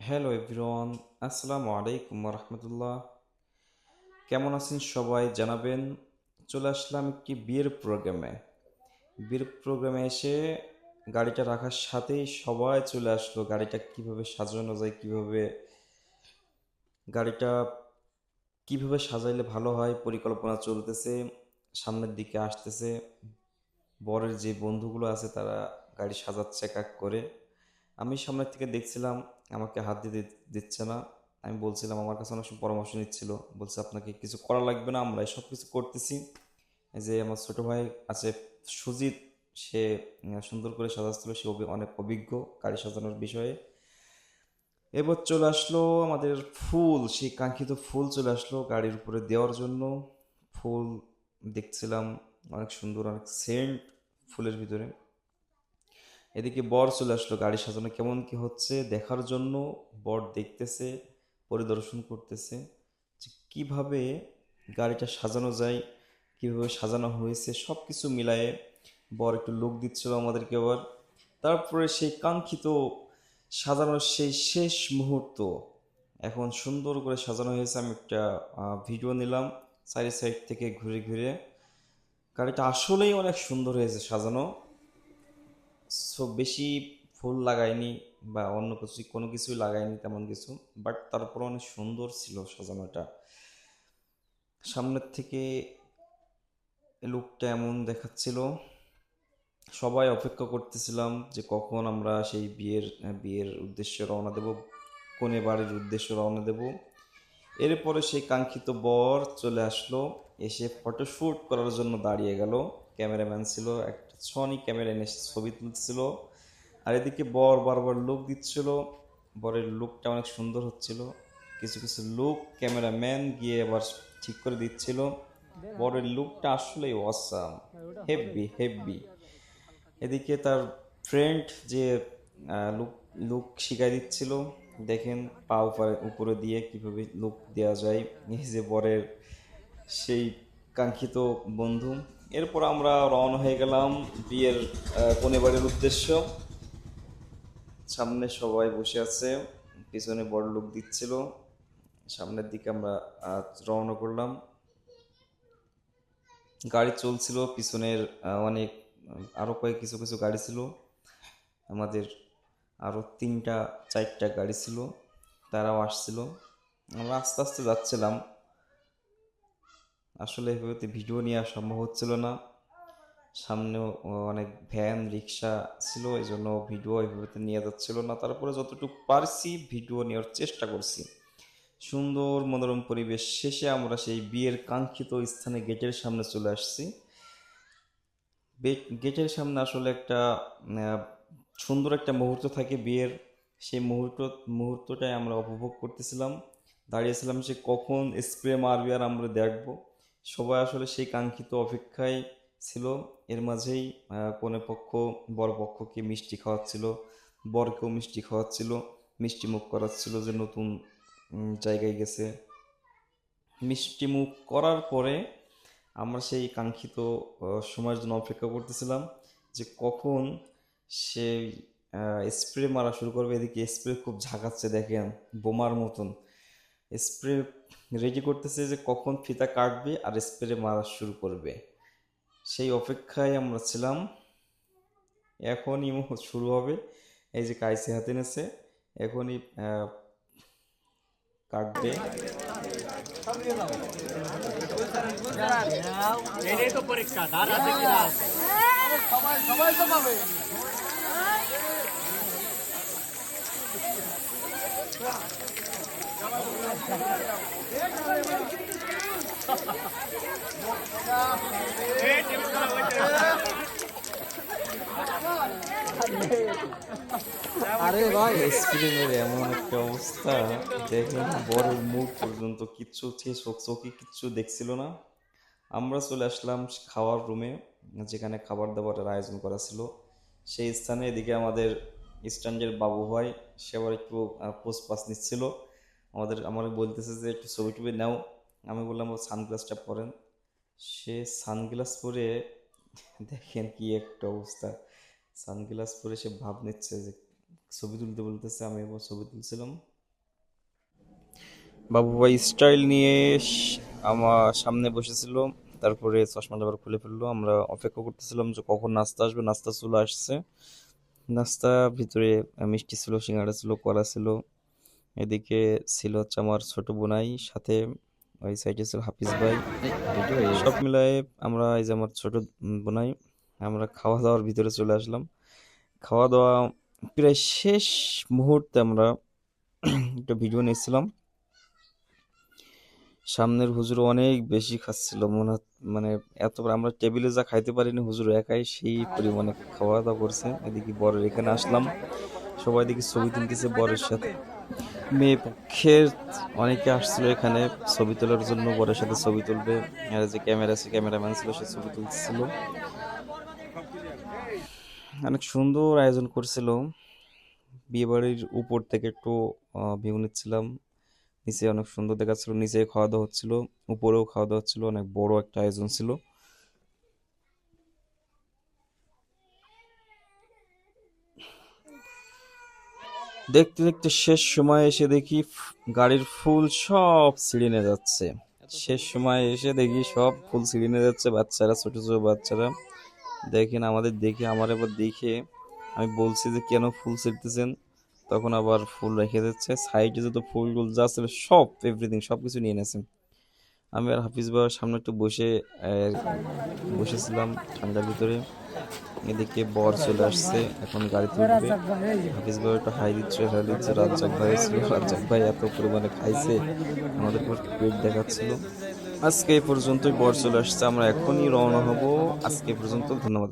Hello everyone, আসসালামু আলাইকুম রহমতুল্লাহ। কেমন আছেন সবাই জানাবেন। চলে আসলাম একটি বিয়ের প্রোগ্রামে এসে গাড়িটা রাখার সাথেই সবাই চলে আসলো। গাড়িটা কিভাবে সাজানো যায়, গাড়িটা কিভাবে সাজাইলে ভালো হয় পরিকল্পনা চলতেছে, সামনের দিকে আসতেছে। বরের যে বন্ধুগুলো আছে তারা গাড়ি সাজাচ্ছে এক এক করে। আমি সামনের থেকে দেখছিলাম, আমাকে হাত দিতে দিচ্ছে না। আমি বলছিলাম, আমার কাছে অনেক সময় পরামর্শ নিচ্ছিল, বলছে আপনাকে কিছু করা লাগবে না, আমরা সব কিছু করতেছি। এই যে আমার ছোট ভাই আছে সুজিত, সে সুন্দর করে সাজাচ্ছিল, সে অনেক অভিজ্ঞ গাড়ি সাজানোর বিষয়ে। এবার চলে আসলো আমাদের ফুল, সেই কাঙ্ক্ষিত ফুল চলে আসলো গাড়ির উপরে দেওয়ার জন্য। ফুল দেখছিলাম, অনেক সুন্দর, অনেক সেন্ট ফুলের ভিতরে। এদিকে বর চলে আসলো গাড়ি সাজানো কেমন কি হচ্ছে দেখার জন্য। বর দেখতেছে, পরিদর্শন করতেছে যে কিভাবে গাড়িটা সাজানো যায়, কিভাবে সাজানো হয়েছে, সব কিছু মিলায়ে বর একটু লুক দিচ্ছিল আমাদেরকে আবার। তারপরে সেই কাঙ্ক্ষিত সাজানোর সেই শেষ মুহূর্ত, এখন সুন্দর করে সাজানো হয়েছে। আমি একটা ভিডিও নিলাম সাইড সাইড থেকে ঘুরে ঘুরে। গাড়িটা আসলেই অনেক সুন্দর হয়েছে সাজানো। সো বেশি ফুল লাগাইনি বা অন্য কিছু কোনো কিছুই লাগাইনি তেমন কিছু, বাট তারপর অনেক সুন্দর ছিল সাজানোটা। সামনের থেকে লুকটা এমন দেখাচ্ছিল, সবাই অপেক্ষা করতেছিলাম যে কখন আমরা সেই বিয়ের উদ্দেশ্যে রওনা দেব, কনে বাড়ির উদ্দেশ্যে রওনা দেব। এরপরে সেই কাঙ্ক্ষিত বর চলে আসলো, এসে ফটোশ্যুট করার জন্য দাঁড়িয়ে গেল। ক্যামেরাম্যান ছিল, একটা সনি ক্যামেরা এনে ছবি তুলছিল। আর এদিকে বর বারবার লুক দিচ্ছিল, বরের লুকটা অনেক সুন্দর হচ্ছিল। কিছু কিছু লুক ক্যামেরাম্যান গিয়ে আবার ঠিক করে দিচ্ছিল। বরের লুকটা আসলেই অসাম, হেভি হেভি। এদিকে তার ফ্রেন্ড যে লুক লুক শিখাই দিচ্ছিল, দেখেন পা উপরে উপরে দিয়ে কিভাবে লুক দেওয়া যায়। এই যে বরের সেই কাঙ্ক্ষিত বন্ধু। এরপর আমরা রওনা হয়ে গেলাম বিয়ের কনে বাড়ির উদ্দেশ্য। সামনে সবাই বসে আছে, পিছনে বড় লোক দিচ্ছিল। সামনের দিকে আমরা রওনা করলাম। গাড়ি চলছিল পিছনের, অনেক আরো কিছু কিছু গাড়ি ছিল আমাদের, আরো তিনটা চারটা গাড়ি ছিল, তারাও আসছিল। আমরা আস্তে আস্তে যাচ্ছিলাম। আসলে এভাবে ভিডিও নেওয়া সম্ভব হচ্ছিল না, সামনেও অনেক ভ্যান রিক্সা ছিল, এই জন্য ভিডিও এভাবে নিয়ে যাচ্ছিল না। তারপরে যতটুকু পারছি ভিডিও নেওয়ার চেষ্টা করছি। সুন্দর মনোরম পরিবেশ শেষে আমরা সেই বিয়ের কাঙ্ক্ষিত স্থানে গেটের সামনে চলে আসছি। গেটের সামনে আসলে একটা আহ, সুন্দর একটা মুহূর্ত থাকে বিয়ের। সেই মুহূর্তটাই আমরা উপভোগ করতেছিলাম, দাঁড়িয়েছিলাম সে কখন স্প্রে মারবে আর আমরা দেখব। সবাই আসলে সেই কাঙ্ক্ষিত অপেক্ষায় ছিল। এর মাঝেই কনে পক্ষ বর পক্ষকে মিষ্টি খাওয়াচ্ছিল, বরকেও মিষ্টি খাওয়াচ্ছিল, মিষ্টি মুখ করাচ্ছিল যে নতুন জায়গায় গেছে। মিষ্টি মুখ করার পরে আমরা সেই কাঙ্ক্ষিত সময়ের জন্য অপেক্ষা করতেছিলাম যে কখন সেই স্প্রে মারা শুরু করবে। এদিকে স্প্রে খুব ঝাঁকাচ্ছে, দেখেন বোমার মতন স্প্রে রেডি করতেছে যে কখন ফিতা কাটবে আর স্প্রে মারা শুরু করবে। সেই অপেক্ষায় আমরা ছিলাম। এখনই শুরু হবে। এই যে কাইসে হাতে নেছে, এখনই কাটবে। এটাই তো পরীক্ষা ধার আছে কিনা সবাই সবাই তো পাবে। আরে ভাই স্ক্রিনের এমন একটা অবস্থা, দেখেন বরের মুখ পর্যন্ত কিচ্ছু, চোখে কিচ্ছু দেখছিল না। আমরা চলে আসলাম খাওয়ার রুমে, যেখানে খাবার দাবারের আয়োজন করা ছিল সেই স্থানে। এদিকে আমাদের স্ট্যান্ডের বাবু ভাই, সে আবার একটু পোস্ট পাস নিচ্ছিল। আমার বলতেছে যে একটু ছবি টবি নাও। আমি বললাম ও সানগ্লাসটা পরেন। সে সানগ্লাস পরে, দেখেন কি একটা অবস্থা, সানগ্লাস পরে সে ভাব নিচ্ছে যে ছবি তুলতে বলতেছে, আমি এবার ছবি তুলছিলাম। বাবু ভাই স্টাইল নিয়ে আমার সামনে বসেছিল, তারপরে চশমাটা আবার খুলে ফেললো। আমরা অপেক্ষা করতেছিলাম যে কখন নাস্তা আসবে। নাস্তা চলে আসছে। নাস্তা ভিতরে মিষ্টি ছিল, সিঙ্গাড়া ছিল, কলা ছিল। এদিকে ছিল হচ্ছে আমার ছোট বোনাই, সাথে ওই সাইডে ছিল হাফিজ ভাই। রেডি হয়ে সব গেছে। মিলায়ে আমরা, এই যে আমার ছোট বোনাই, আমরা খাওয়া দাওয়ার ভিতরে চলে আসলাম। খাওয়া দাওয়া প্রায় শেষ মুহূর্তে আমরা একটা ভিডিও নিচ্ছিলাম। সামনের হুজুর অনেক বেশি খাচ্ছিল, মানে এত আমরা টেবিলে যা খাইতে পারিনি, হুজুর একাই সেই পরিমাণে খাওয়া দাওয়া করছে। এদিকে বরের এখানে আসলাম, সবাই দেখি ছবি তুলতেছে বরের সাথে। মেয়ে পক্ষের অনেকে আসছিল এখানে ছবি তোলার জন্য, বরের সাথে ছবি তুলবে। আর যে ক্যামেরা আছে, ক্যামেরাম্যান ছিল, সে ছবি তুলছিল। অনেক সুন্দর আয়োজন করছিল। বিয়ে বাড়ির উপর থেকে একটু ভিউ নিচ্ছিলাম। নিচে অনেক সুন্দর দেখাচ্ছিল, নিচে খাওয়া দাওয়া হচ্ছিল, উপরেও খাওয়া দাওয়া হচ্ছিল। অনেক বড় একটা আয়োজন ছিল। দেখতে দেখতে শেষ সময় এসে দেখি গাড়ির ফুল সব ছিঁড়ে নিয়ে যাচ্ছে। শেষ সময় এসে দেখি সব ফুল ছিঁড়ে নিয়ে যাচ্ছে, বাচ্চারা, ছোট ছোট বাচ্চারা। দেখেন আমাদের দেখে, আমার এবার দেখে আমি বলছি যে কেন ফুল ছিঁড়তেছেন, তখন আবার ফুল রেখে দিচ্ছে। সাইডে যত ফুলগুলো যা ছিল সব, এভরিথিং সব কিছু নিয়ে নেছেন। আমি আর হাফিজ ভাইয়ের সামনে একটু বসেছিলাম ঠান্ডার ভিতরে। এদিকে বর চলে আসছে, এখন গাড়িতে উঠবে। হাফিজ ভাই একটু হাই দিচ্ছে। রাজ্জাক ভাই ছিল, রাজ্জাক ভাই এত পরিমাণে খাইছে, আমাদের পুরো পেট দেখাচ্ছিল। আজকে এই পর্যন্তই, বর চলে আসছে, আমরা এখনই রওনা হব। আজকে এই পর্যন্ত, ধন্যবাদ।